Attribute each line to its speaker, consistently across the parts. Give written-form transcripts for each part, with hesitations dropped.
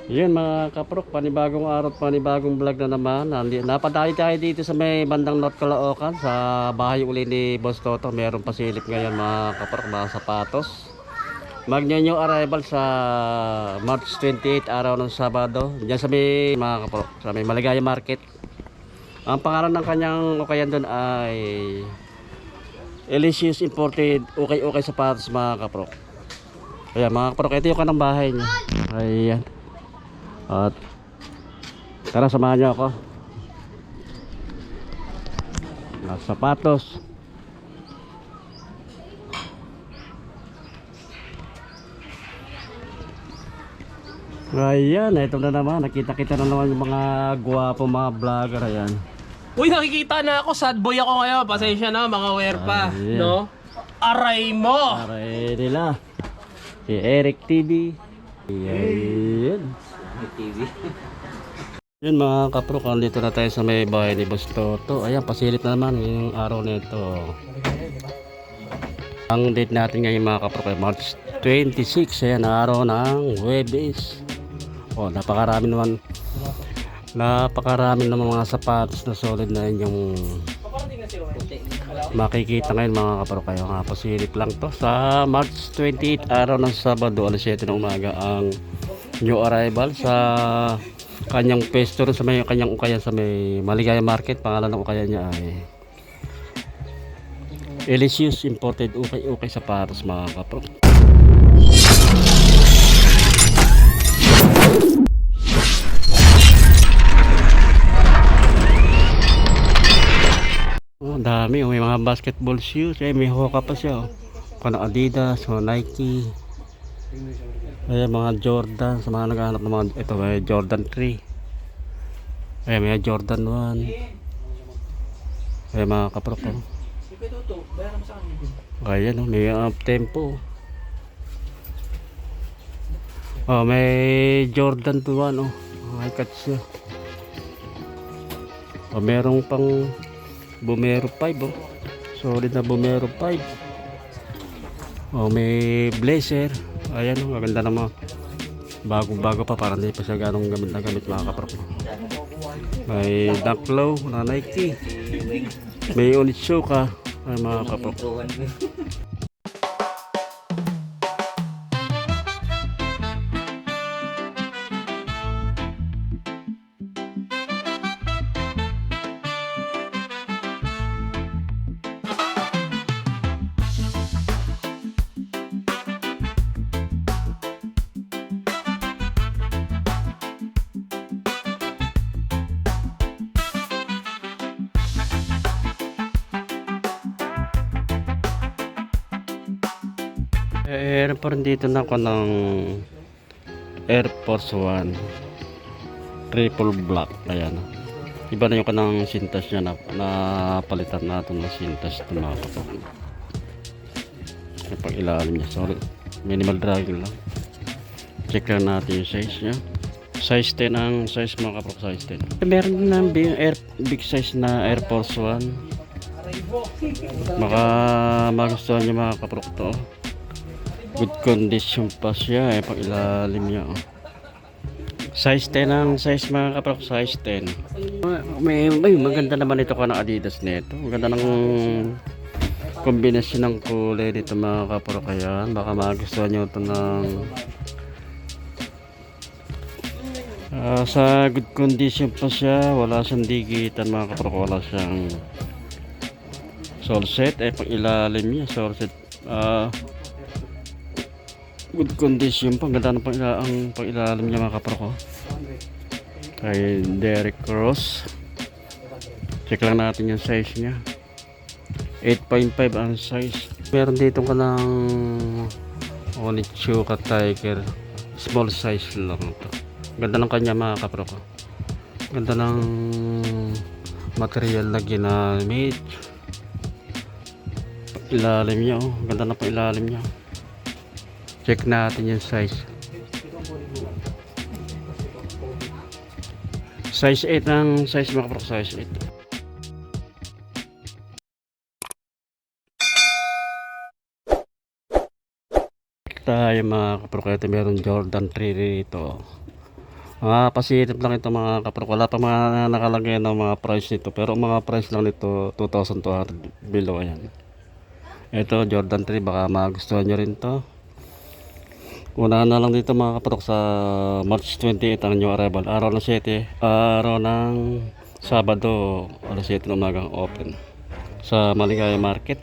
Speaker 1: Yun mga kaprok, panibagong araw, panibagong vlog na naman. Napadayo tayo dito sa may bandang North Caloocan sa bahay uli ni Boss Toto. Meron pasilip ngayon mga kaprok, mga sapatos. Mag-new arrival sa March 28, araw ng Sabado. Diyan sa may mga kaprok, sa may Maligaya Market. Ang pangalan ng kanyang ukayan doon ay Elysius Imported Okay Sapatos mga kaprok. Ayan mga kaprok, ito yung kanang bahay niya. Ayan. At tara, samahan niyo ako. Sapatos. Ayan, ito na naman. Nakita-kita na naman yung mga gwapo mga vlogger. Ayan.
Speaker 2: Uy, nakikita na ako. Sad boy ako ngayon. Pasensya na, mga werpa.
Speaker 1: Ayan.
Speaker 2: No? Aray mo!
Speaker 1: Aray nila. Si Eric TV. Ayan.
Speaker 2: TV.
Speaker 1: Yun mga kaprok, dito na tayo sa may bahay ni Boss Toto. Ayan, pasilip na naman yung araw nito. Ang date natin ngayon mga kaprok ay March 26. Ayan, araw ng Huwebes. Oh, napakarami naman mga sapatos na solid na yung makikita ngayon mga kaprok. Kayo nga, pasilip lang to sa March 28, araw ng Sabado, alas 7 ng umaga ang new arrival sa kanyang pesto sa may kanyang ukayan sa may Maligaya Market. Pangalan ng ukayan niya ay Elysius Imported Okay Sapatos mga kaprok. Oh, dami. May mga basketball shoes. May Hoka pa siya. Kano Adidas, Nike. Ayan, mga Jordan. Sa mga naghahanap ng mga, ito may Jordan 3. Ayan, may Jordan 1. Ayan mga kaprok. Ayan, may up tempo. Oh, may Jordan 1. Oh, may catch siya. Oh, merong pang Bumero 5. Oh, solid na Bumero 5. Oh, may Blazer. Ayan, oh, maganda naman. Bago pa, parang hindi pa siya ganong gamit na gamit mga kaprok. May Dunk Low na Nike. May Onitsuka. Ay mga kaprok. Meron pa rin dito na ako ng Air Force 1 triple black. Ayan, iba na yung kanang sintas niya na palitan natin ng sintas ito mga kapag yung pang ilalim niya. Sorry, minimal dragging lang. Check lang natin yung size niya. Size 10 ang size mga kapag, size 10. Meron din ng big size na Air Force 1. Baka magustuhan niyo mga kapag to. Good condition pa siya, pang ilalim niya. Oh. Size 10 ang size mga kaprok, size 10. May maganda naman ito ka ng Adidas nito. Maganda ng kombinasyon ng kulay dito mga kaprok. Ayan, baka magustuhan nyo ito ng sa good condition pa siya. Wala siyang digitan mga kaprok, wala siyang sole set, pang ilalim niya sole set. Good condition, ganda ng pang ilalim niya mga kapro ko. Kay Derek Ross. Check lang natin yung size niya. 8.5 ang size. Meron dito ka ng Onitsuka Tiger. Small size lang ito. Ganda ng kanya mga kapro ko. Ganda ng material na ginamit. Ilalim niya, oh. Ganda na pang ilalim niya. Check natin yung size. Size 8 ang size mga kapro, size 8. Tayo mga kapro, ito meron Jordan 3 rito. Mga pasilip lang ito mga kaprok. Wala pa mga nakalagay ng mga price nito. Pero mga price lang nito 2,200 below. Ayan. Ito Jordan 3. Baka magustuhan nyo rin to. Unahan na lang dito mga kaprok sa March 28 ang new arrival. Araw ng 7. Araw ng Sabado. Alas 7 ng umagang open. Sa Maligaya Market.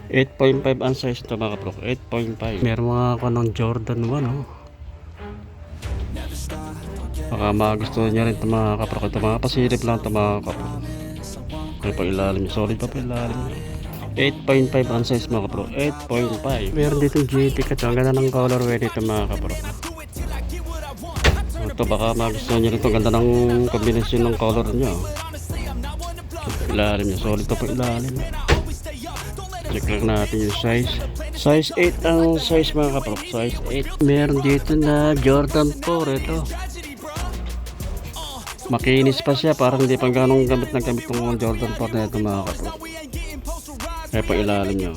Speaker 1: 8.5 ang size ito mga kaprok. 8.5. Meron mga kanong Jordan 1 oh. Baka magustuhan nyo rin ito mga kaprok. Ito mga pasilip lang ito mga kaprok. May pa ilalim. Solid pa ilalim. 8.5 ang size mga kaprok. 8.5. Meron dito GT cut. Ang ganda ng colorway dito mga kaprok. Ito baka magustuhan nyo rin ito. Ganda ng kombinasyon ng color nyo. Ilalim niya. Solid pa ilalim. Check lang natin yung size. Size 8 ang size mga kaprok. Size 8. Meron dito na Jordan 4 ito. Makinis pa siya, parang hindi pang ganong gamit ng Jordan 4 na ito mga kaprok. Kaya pa ilalim nyo.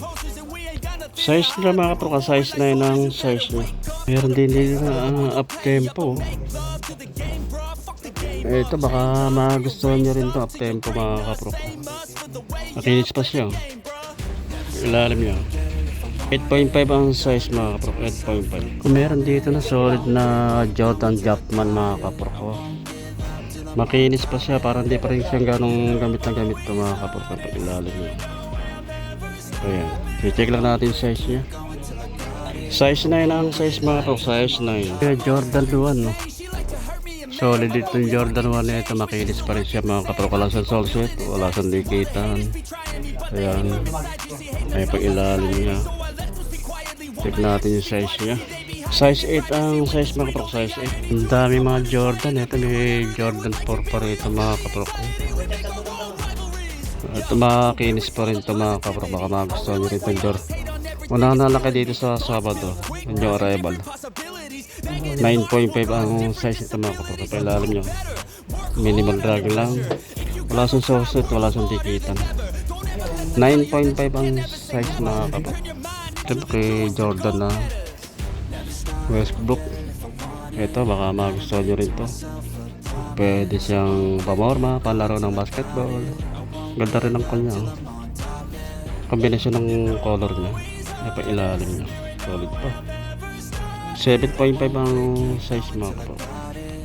Speaker 1: Size nila mga kaprok, size 9 ang size nyo. Meron din dito na up tempo. Ito baka magustuhan nyo rin ito, up tempo mga kaprok. Makinis pa siya. Ilalim nyo. 8.5 ang size mga kaprok, 8.5. Kung meron dito na solid na Jordan Jumpman mga kaprok ko. Makinis pa siya, parang hindi pa rin siyang ganong gamit na gamit ito mga kaprok kapag ilalim niya. Ayan, i-check lang natin yung size niya. Size 9 ang size mga kaprok, size 9. Jordan 1 no? Solid dito yung Jordan 1 na ito, makinis pa rin siya mga kaprok. Wala siyang sole set, wala siyang likitan. Ayan, ay pag ilalim niya. Check natin yung size niya. Size 8 ang size mga kaprok, size 8. Ang dami mga Jordan. Ito may Jordan 4 pa rin ito mga kaprok. Ito makinis pa rin ito mga kaprok. Baka magustuhan nyo rin itong Jordan. Unahan na lang kayo dito sa Sabado. New arrival. 9.5 ang size ito mga kaprok. Pailalim nyo. Minimal drag lang. Wala siyang susit, wala siyang dikitan. 9.5 ang size mga kaprok. Ito kay Jordan na Westbrook. Ito baka magustuhan nyo rin to. Pwede siyang pamorma, palaro ng basketball. Ganda rin ang kanya. Kombinasyon ng color niya. Ay pa ilalim niya. Solid pa. 7.5 ang size mga kapo.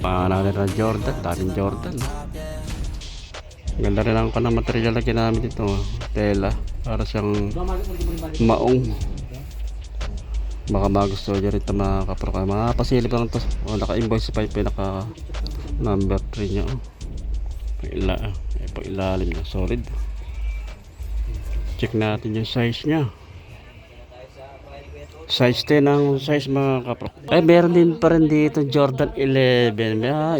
Speaker 1: Pangalan na Jordan. Daming Jordan. Ganda rin ang kanang material na ginamit ito. Tela. Para siyang maong. Baka magustuhan nyo rin ito mga kaprok. Mga pasilip lang ito. Naka-invoice pa yung pinaka number 3 nya. Pag ilalim nya. Solid. Check natin yung size nya. Size 10 ang size mga kaprok. Ay meron din pa rin dito Jordan 11.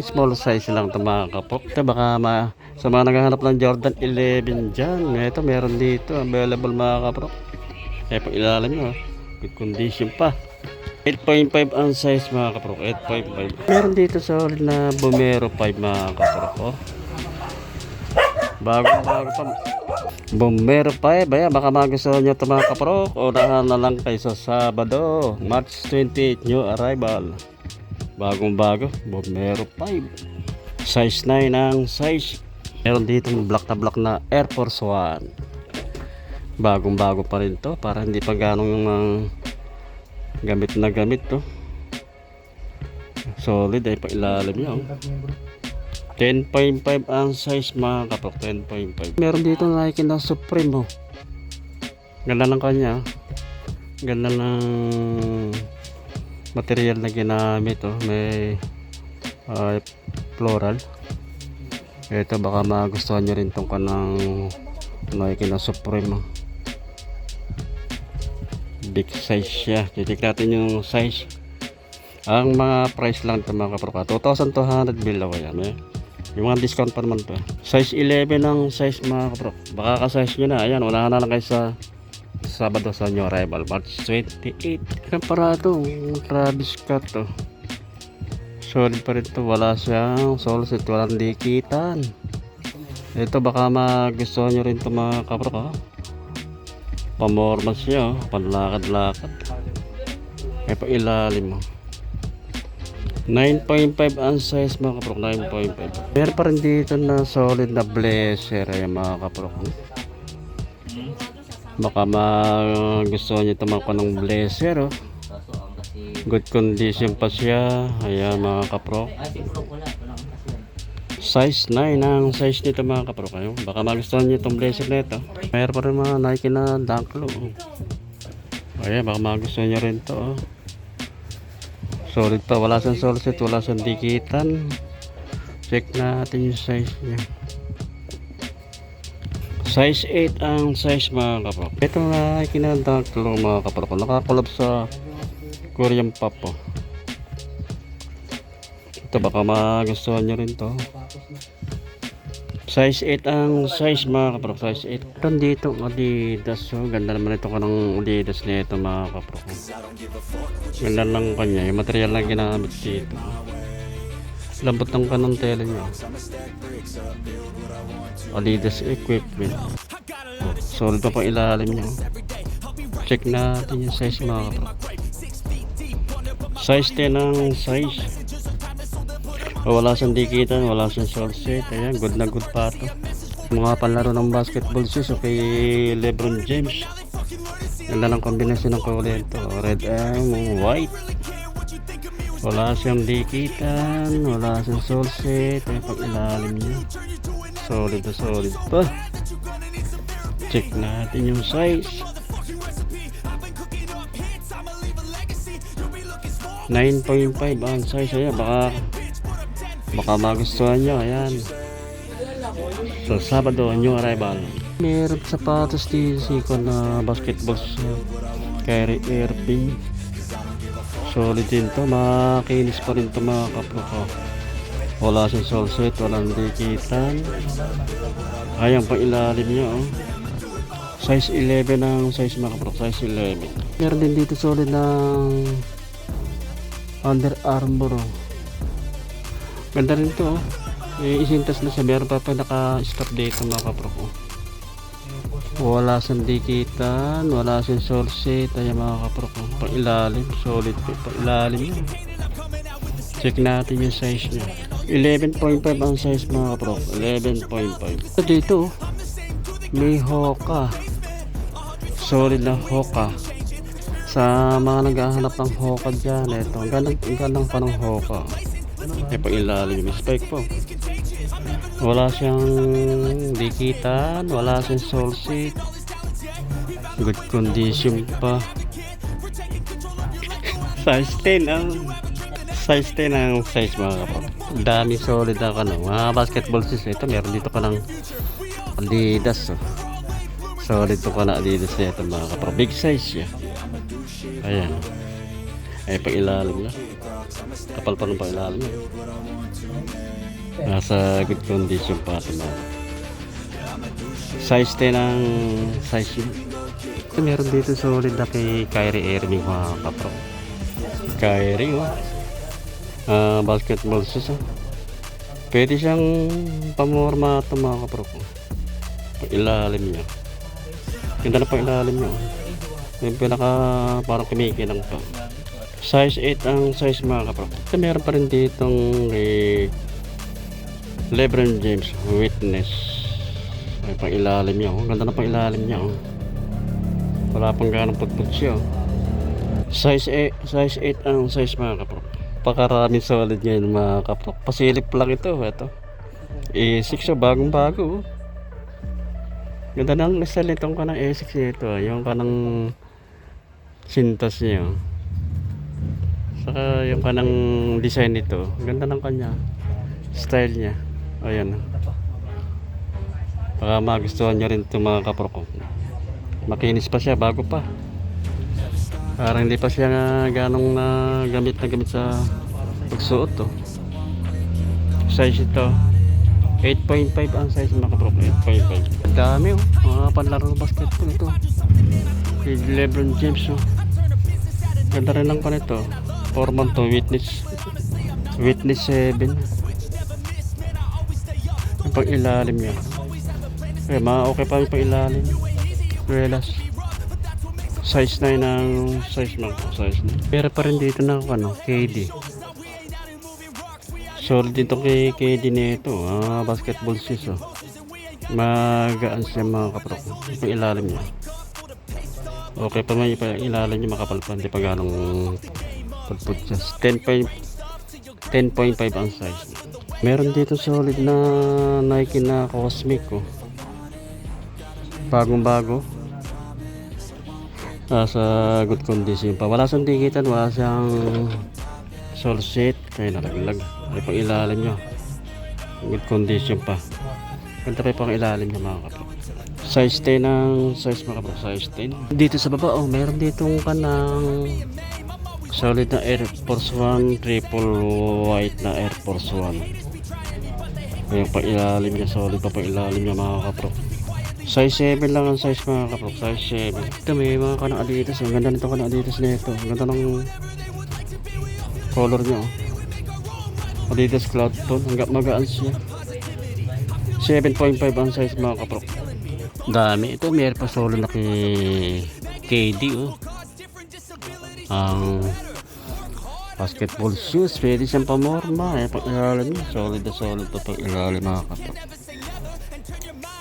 Speaker 1: Small size lang ito mga kaprok. Ito baka sa mga naghahanap ng Jordan 11 dyan. Ito meron dito. Available mga kaprok. Pag ilalim nyo. Good condition pa. 8.5 ang size mga kaprok. 8.5. Meron dito solid na Bomero 5 mga kaprok. Oh. Bago pa. Bomero 5. Ayan, baka magustuhan nyo ito mga kaprok. Unahan na lang kayo sa Sabado. March 28 new arrival. Bagong bago. Bomero 5. Size 9 ang size. Meron dito black na Air Force 1. Bagong bago pa rin to, para hindi pa ganong yung gamit na gamit to. Solid ay pa ilalim niya. 10.5 ang size mga kaprok, 10.5. Meron dito Nike na Supreme oh. Ganda ng kanya. Ganda ng material na ginamit oh. May floral. Ito baka magustuhan nyo rin tong kanang Nike na Supreme oh. Big size siya. Titik natin yung size. Ang mga price lang ito mga kaprok, 2,200 below yan eh. Yung mga discount pa naman pa. Size 11 ang size mga kaprok. Baka ka-size nyo na. Ayan, unahan na lang kayo sa Sabado sa new arrival. March 28. Ang parado. Travis Scott to. Solid pa rin to. Wala siyang solid. Walang dikitan. Ito baka magustuhan nyo rin ito mga kaprok ha. Pamormas niya, panlakad-lakad. May pa ilalim mo. 9.5 ang size mga kaprok, 9.5. Meron pa rin dito na solid na blazer ay mga kaprok. Baka magustuhan nyo ito mga ng blazer. Oh. Good condition pa siya. Ayan mga kaprok. Size 9 ang size nito mga kaprok. Baka magustuhan nyo itong blazer na ito. Meron pa rin mga Nike na Dunk Low. Ayan, baka magustuhan nyo rin ito. Oh. Solid pa, wala siyang solid, wala siyang dikitan. Check natin yung size niya. Size 8 ang size mga kaprok. Ito na kinadunk Low mga kaprok. Nakakulab sa Korean pop. Oh. Ito baka magustuhan nyo rin to. Size 8 ang size mga kaprok. Size 8. Ito dito Adidas. So, ganda naman ito ka ng Adidas nito mga kaprok. Ganda lang kanya. Yung material na ginamit dito. Lambot ng kanang tela niya. Adidas equipment. Solid pa pang ilalim niya. Check natin yung size mga kaprok. Size 10 ang size. Wala siyang dikitan, wala siyang short set. Ayan, good na good pa ito. Mga panlaro ng basketball shoes o kay Lebron James. Ganda ng kombinasyon ng kulay ito. Red and white. Wala siyang dikitan, wala siyang short set. Ayan, pag ilalim niya. Solid na solid pa. Check natin yung size. 9.5 ang size. Ayan, baka magustuhan nyo. Ayan, so Sabado new arrival. Meron sapatos dito na basketball Kyrie Irving. Solid din to, makinis pa rin to mga kaprok. Wala siyang sole set, walang dikitan. Ayan pang ilalim nyo. Size 11 ang size mga kaprok, size 11. Meron din dito solid ng Under Armour. Ganda rin to. Isintas na siya. Meron pa naka-strap dito mga kaprok. Wala siyang dikitan, wala siyang sole set. Ayan mga kaprok. Pang ilalim, solid pa. Pang ilalim yun. Check natin yung size niya. 11.5 ang size mga kaprok. 11.5. Dito may Hoka. Solid na Hoka. Sa mga naghahanap ng Hoka dyan, ito, ang gandang pa ng Hoka. May pang-ilalim yung spike po. Wala siyang dikitan, wala siyang sole set. Good condition pa. Size 10 ang size mga kapag. Dami solid na mga basketball shoes. Ito, meron dito ka ng Adidas. Oh. Solid to ka na Adidas na ito mga kapag. Big size siya. Ayan. Ay pang-ilalim na. Kapal pa ng pang-ilalim na. Nasa good condition pa ito na. Size 10 ang size niya. Meron dito solid na kay Kyrie Irving mga kapro. Kyrie basketball shoes. Pwede siyang pamorma ito mga kapro. Pang-ilalim niya. Ganda na pang-ilalim niya. Yung pinaka parang kumikinang pa. Size 8 ang size mga kapro. Meron pa rin ditong Lebron James Witness. Ay pang ilalim niya. Ganda na pang ilalim niya. Wala pang ganang putput siya. Size 8 ang size mga kapro. Pakaraming solid ngayon mga kapro. Pasilip lang ito. A6 bagong bago. Ganda ng style itong kanang A6 nito. Yung kanang sintas niya. Saka yung kanang design nito. Ganda ng kanya. Style niya. Ayan. Baka magustuhan nyo rin ito mga kapro ko. Makinis pa siya. Bago pa. Parang hindi pa siya ganong gamit sa pagsuot. Size ito. 8.5 ang size mga kapro. 8.5. Dami mga panlaro basketball ito. Si Lebron James ganda rin lang pa nito. Forman to Witness 7. Ang pang ilalim niya. Okay pa yung pang ilalim. Relas. Size 9 ang size mga size 9. Pero pa rin dito na KD. Solid din to kay KD nito. Basketball shoes. Oh. Magaan siya mga kaprok. Yung ilalim niya. Okay pa may ilalim niya makapal pa. Hindi pa ganong pudpud siya. 10.5 ang size. Meron dito solid na Nike na Cosmic. Oh. Bagong bago. Sa good condition pa. Wala siyang dikitan. Wala siyang sole set. Kaya nalaglag. Ay pang ilalim niya. Good condition pa. Ganda pa yung pang ilalim niya mga kaprok. Size 10 ang size mga kaprok. Size 10. Dito sa baba meron ditong kanang solid na Air Force 1 triple white na Air Force 1. Yung pang ilalim niya. Solid pa pang ilalim niya mga kaprok. Size 7 lang ang size mga kaprok. Size 7. Ito may mga kanang Adidas. Ang ganda nito kanang Adidas na ito. Ang ganda ng color niya. Adidas Cloud Tone. Hanggang magaan siya. 7.5 ang size mga kaprok. Dami. Ito may pa solo na kay KD. Ang basketball shoes. Pwede siyang pamorma. Pag ilalim niya. Solid na solid pa pag ilalim mga kaprok.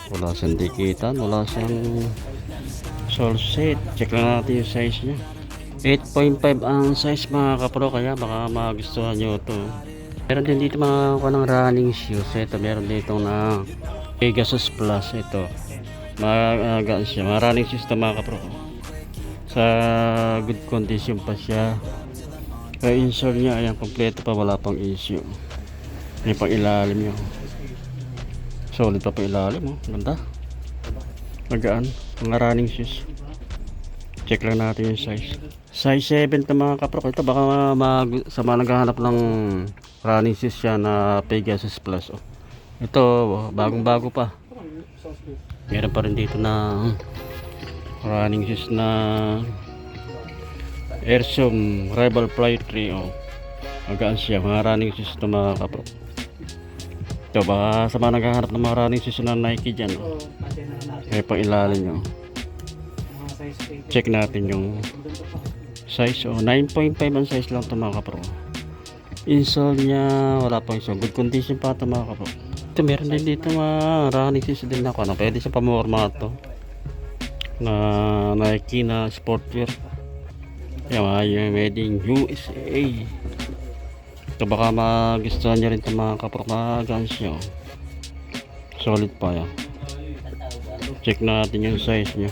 Speaker 1: Wala siyang dikitan, wala siyang sole set. Check lang natin yung size niya. 8.5 ang size mga kapro, kaya baka magustuhan nyo ito. Meron din dito mga kanang running shoes. Ito meron dito na Pegasus Plus. Ito magaan siya, mga running shoes ito mga kapro. Sa good condition pa siya. Kaya insole niya, ayan, kompleto pa, wala pang issue. May pang ilalim yun. Solid pa pa ilalim, ganda. Magaan, mga running shoes. Check lang natin yung size. Size 7 ito mga kaprok. Ito baka sa mga naghahanap ng running shoes siya na Pegasus Plus. Ito, bagong bago pa. Meron pa rin dito na running shoes na Airsome Rebel Fly 3. Magaan siya, mga running shoes ito mga kaprok. Ito baka sa mga naghahanap ng mga running shoes na Nike dyan. Kaya pang ilalim nyo. Check natin yung size. 9.5 ang size lang ito mga kapro. Insole niya wala pang insole. Good condition pa ito mga kapro. Ito meron din dito mga running shoes din ako. Pwede sa pamorma ito na Nike na sportwear. Yung made in USA. Ito baka magustuhan nyo rin ito mga kaprok. Magaan siya. Solid pa yan. Check natin yung size nyo.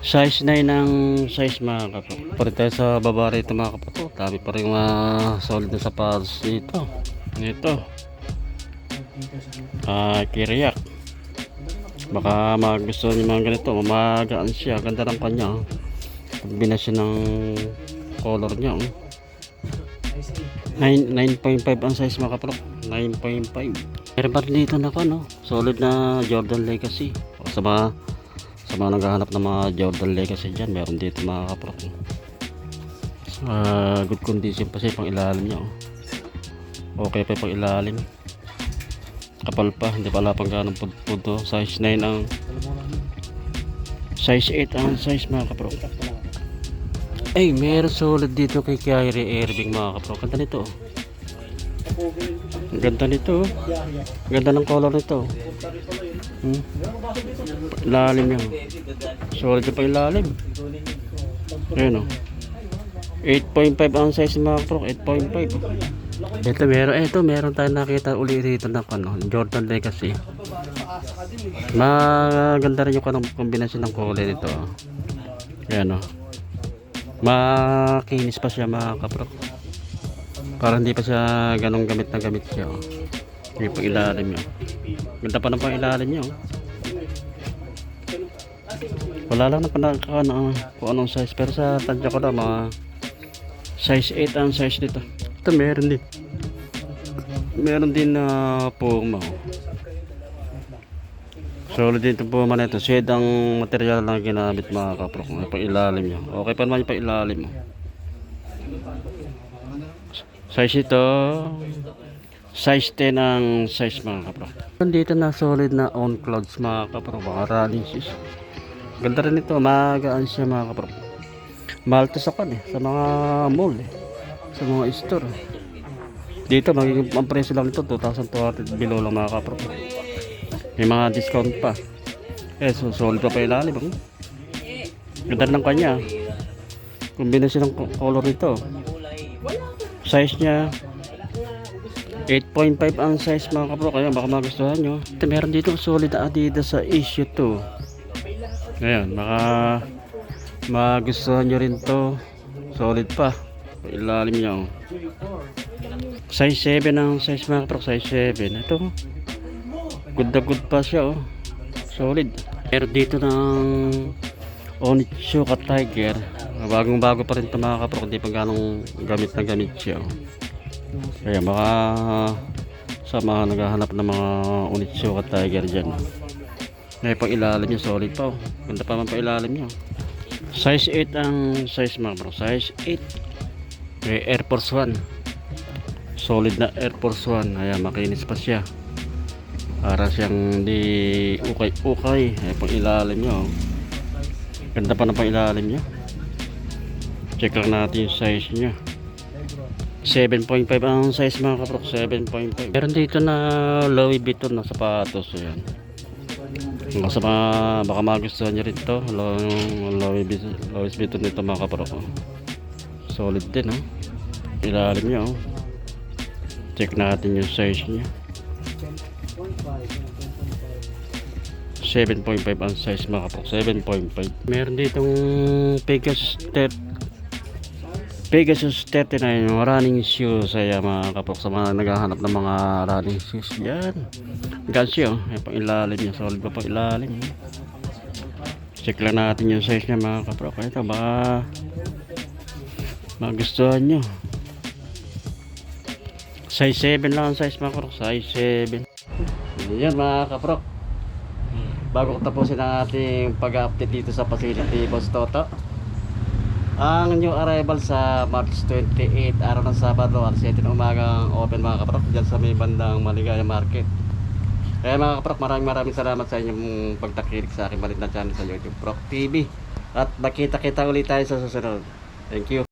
Speaker 1: Size 9 ang size mga kaprok. Pari tayo sa baba rito mga kaprok. Dami pa rin mga solid na sapatos dito. Ito Kiriak. Baka magustuhan nyo mga ganito. Magaan siya. Ganda ng kanya. Pagbina siya ng color nya. 9.5 ang size mga kaprok. 9.5. Meron pa rin dito na solid na Jordan Legacy. Sa mga naghahanap ng mga Jordan Legacy dyan, meron dito mga kaprok. Good condition pa siya pang ilalim nya. Okay pa pang ilalim. Kapal pa, hindi pala pang ganong pudpud. Size 9 ang size 8 ang size mga kaprok. Ay, meron solid dito kay Kyrie Irving mga kapro. Ganda nito. Ganda nito. Ganda ng color nito. Lalim yan. Solid pa yung lalim. Ayan o. 8.5 ang size mga kapro. 8.5. Ito meron tayong nakita uli rito ng Jordan Legacy. Maganda rin yung kombinasyon ng kulay nito. Ayan o. Makinis pa siya mga kaprok. Parang hindi pa siya ganong gamit na gamit siya. Yung pang ilalim niya. Ganda pa ng pang ilalim niya. Wala lang na panakaka kung anong size. Pero sa tansya ko na mga size 8 ang size dito. Ito meron din. Meron din na Puma. Solid dito po man ito. Shade ang material na ginamit mga kaprok. May pang ilalim niya. Okay pa naman yung pang ilalim. Size ito. Size 10 ang size mga kaprok. Dito na solid na on clouds mga kaprok. Mga running shoes. Ganda rin ito. Magaan siya mga kaprok. Mahal to sa mga mall. Sa mga store. Dito magiging ang presyo lang nito 2,200 below lang mga kaprok. May mga discount pa. So solid pa ilalim. Ganda ng kanya. Kombinasyon ng color nito. Size niya 8.5 ang size mga kapro, kaya baka magustuhan nyo. Meron dito solid na Adidas sa issue 2. Ngayon, baka magustuhan nyo rin to. Solid pa. Ilalim nyo. Size 7 ang size mga kapro, size 7. Ito, good na good pa siya. Solid. Meron dito ng Onitsuka Tiger. Bagong bago pa rin ito mga kapro, hindi pa ganong gamit na gamit siya. Kaya baka sa mga naghahanap ng mga Onitsuka Tiger dyan. May pang ilalim niya, solid pa. Ganda pa man pa ilalim niya. Size 8 ang size mga bro, size 8. May Air Force 1. Solid na Air Force 1. Ayan, makinis pa siya. Para siyang di ukay-ukay. May pang ilalim niya. Ganda pa na pang ilalim niya. Check lang natin yung size niya. 7.5 ang size mga kaprok, 7.5. Meron dito na Louis Vuitton na sapatos. Ayan. Sa mga baka magustuhan nyo rin ito. Louis Vuitton nito mga kaprok. Solid din. Ilalim niya. Check natin yung size niya. 7.5 ang size mga kaprok, 7.5. Meron ditong Pegasus 39 running shoes. Ay mga kapok sa mga naghahanap ng mga running shoes yan. Gansi ay pang ilalim niya, solid pa pang ilalim. Check lang natin yung size niya mga kapok. Ito baka magustuhan nyo. Size 7 lang ang size mga kapok, size 7. Yan mga kapok, bago ko tapusin ang ating pag-update dito sa facility Boss Toto, ang new arrival sa March 28, araw ng Sabado, alas 7 ng umagang open mga kaprok dyan sa may bandang Maligaya Market. Kaya mga kaprok, maraming salamat sa inyong pagtakilik sa aking malit na channel sa YouTube Prok TV. At makita-kita ulit tayo sa susunod. Thank you.